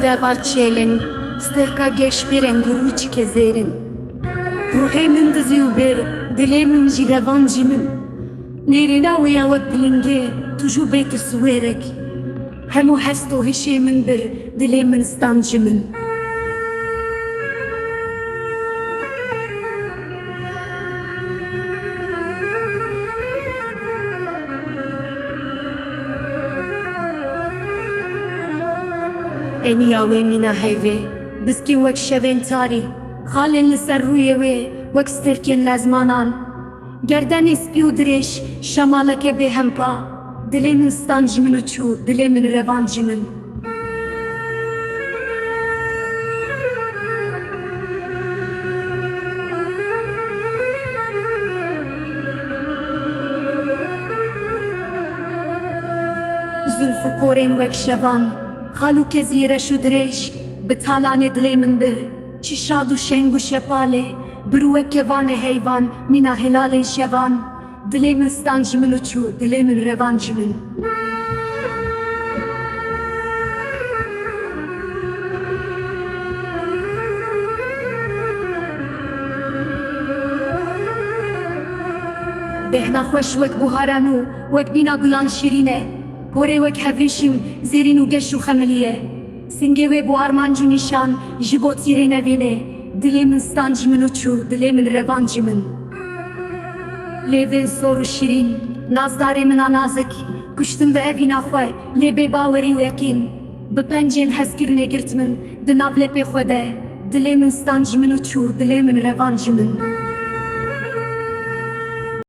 ve barçelin, sterka geç biren guruç kezerin. Ruhemin dızıyor bir, dilemin jirevancımın. Nerina uyavat bilinge, tuju bekir suverek. Hemu hesto hişemin bir, dilemin stancımın. Eni yawemina heyve, biski vek şeven tari, halin liser ruyewe, vek sterken lazmanan. Gerden ispiu direş, şamalake be hempa, dilemin stancımın uçu, dilemin revancımın. Zülfü korem vek şevan, halu kezire şu direş, bitalane dilemin bir, çişadu şengu şepale, Bruve kevane heyvan, mina helale şevan, dilemin stancımın uçu, dilemin revancımın. Behna hoş vek buharanu, vek bina gulan şirine, hore vek hevişim, zerinu geçu xemeliye. Singe ve bu armancı nişan, jibot sirene vene, dilemin stancımın uçu, dilemin revancımın. Levin soru şirin, nazdaremin anazik, kuştum ve evina fay, lebe baveri vekin. Bipencen heskirine girtmin, dinavlepe xwede, dilemin stancımın uçu, dilemin revancımın.